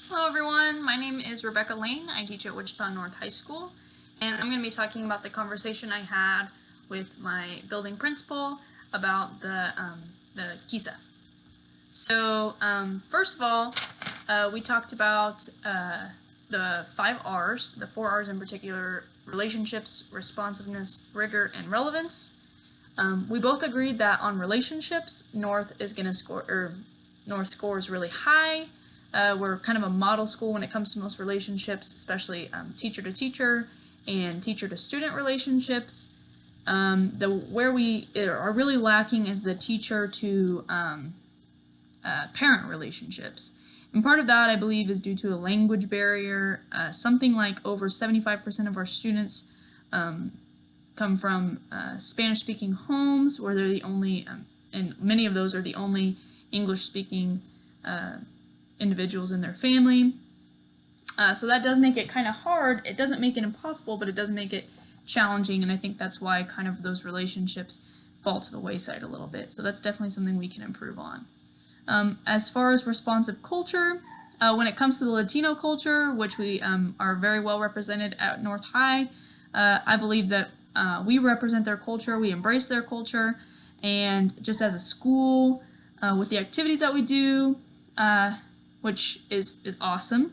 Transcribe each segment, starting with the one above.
Hello everyone, my name is Rebecca Lane. I teach at Wichita North High School, and I'm going to be talking about the conversation I had with my building principal about the KESA. So first of all, we talked about the 5 R's, the 4 R's in particular: relationships, responsiveness, rigor, and relevance. We both agreed that on relationships, North scores really high. We're kind of a model school when it comes to most relationships, especially teacher to teacher and teacher to student relationships. Where we are really lacking is the teacher to parent relationships. And part of that, I believe, is due to a language barrier. Something like over 75% of our students come from Spanish-speaking homes, where they're the only, and many of those are the only English-speaking individuals in their family. So that does make it kind of hard. It doesn't make it impossible, but it does make it challenging, and I think that's why kind of those relationships fall to the wayside a little bit. So that's definitely something we can improve on. As far as responsive culture, when it comes to the Latino culture, which we are very well represented at North High, I believe that we represent their culture, we embrace their culture, and just as a school, with the activities that we do, which is awesome.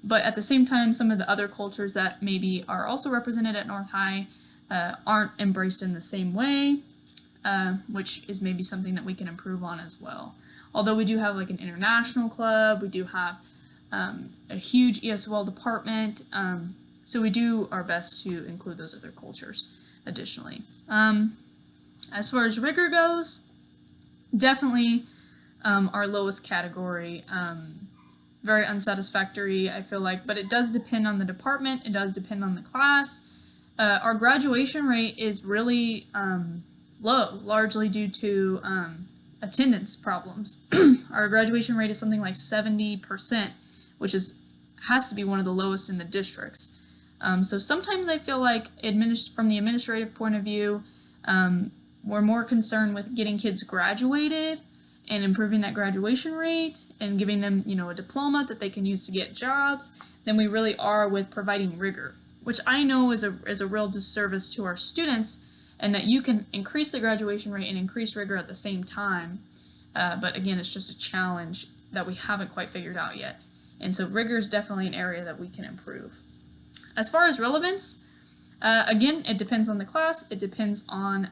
But at the same time, some of the other cultures that maybe are also represented at North High aren't embraced in the same way, which is maybe something that we can improve on as well. Although we do have like an international club, we do have a huge ESOL department, so we do our best to include those other cultures additionally. As far as rigor goes, definitely our lowest category, very unsatisfactory, I feel like, but it does depend on the department, it does depend on the class. Our graduation rate is really low, largely due to attendance problems. Our graduation rate is something like 70%, which has to be one of the lowest in the districts. So sometimes I feel like from the administrative point of view, we're more concerned with getting kids graduated and improving that graduation rate and giving them, a diploma that they can use to get jobs than we really are with providing rigor, which I know is a real disservice to our students, and that you can increase the graduation rate and increase rigor at the same time. But again, it's just a challenge that we haven't quite figured out yet. And so rigor is definitely an area that we can improve. As far as relevance, again, it depends on the class, it depends on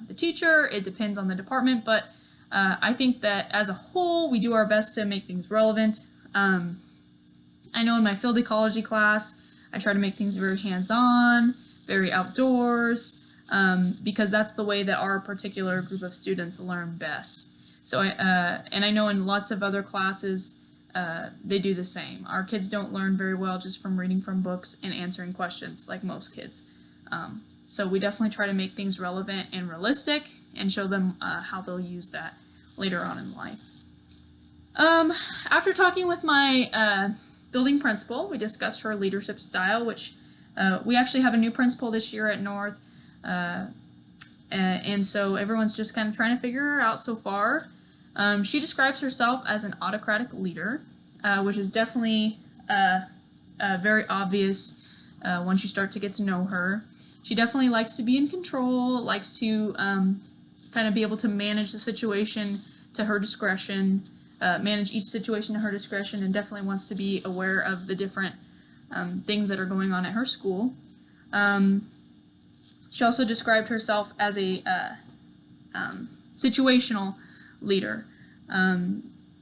the teacher, it depends on the department, but I think that as a whole, we do our best to make things relevant. I know in my field ecology class, I try to make things very hands-on, very outdoors, because that's the way that our particular group of students learn best. So and I know in lots of other classes, they do the same. Our kids don't learn very well just from reading from books and answering questions like most kids. So we definitely try to make things relevant and realistic and show them how they'll use that later on in life. After talking with my building principal, we discussed her leadership style, which we actually have a new principal this year at North, and so everyone's just kind of trying to figure her out so far. She describes herself as an autocratic leader, which is definitely very obvious once you start to get to know her. She definitely likes to be in control, likes to kind of be able to manage the situation to her discretion, manage each situation to her discretion, and definitely wants to be aware of the different things that are going on at her school. She also described herself as a situational leader.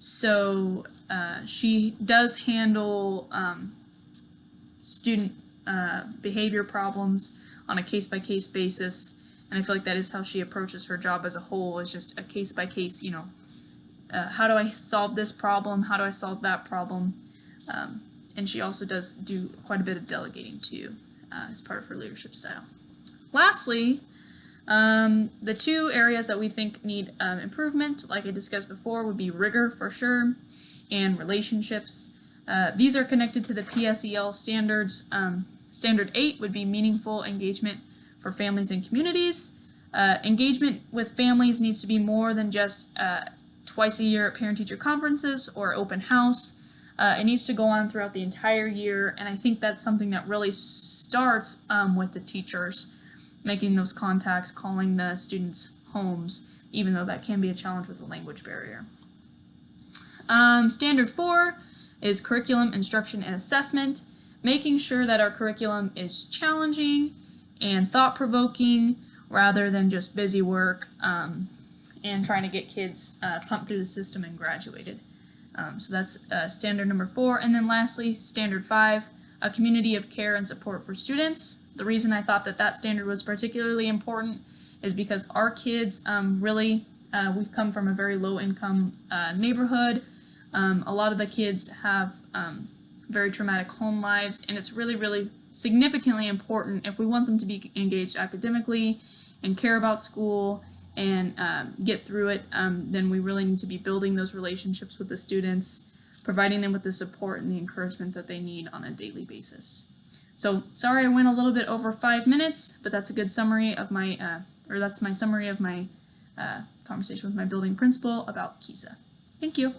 So she does handle student behavior problems on a case-by-case basis, and I feel like that is how she approaches her job as a whole, is just a case-by-case, how do I solve this problem, how do I solve that problem, and she also does do quite a bit of delegating too, as part of her leadership style. Lastly, the 2 areas that we think need improvement, like I discussed before, would be rigor for sure, and relationships. These are connected to the PSEL standards. Standard 8 would be meaningful engagement for families and communities. Engagement with families needs to be more than just twice a year at parent-teacher conferences or open house. It needs to go on throughout the entire year, and I think that's something that really starts with the teachers making those contacts, calling the students' homes, even though that can be a challenge with the language barrier. Standard 4 is curriculum, instruction, and assessment, making sure that our curriculum is challenging and thought-provoking rather than just busy work and trying to get kids pumped through the system and graduated. So that's standard number 4. And then lastly, standard 5, a community of care and support for students. The reason I thought that that standard was particularly important is because our kids we've come from a very low income neighborhood. A lot of the kids have very traumatic home lives, and it's really significantly important if we want them to be engaged academically and care about school and get through it, then we really need to be building those relationships with the students, providing them with the support and the encouragement that they need on a daily basis. So sorry I went a little bit over 5 minutes, but that's a good summary of my, that's my summary of my conversation with my building principal about KESA. Thank you.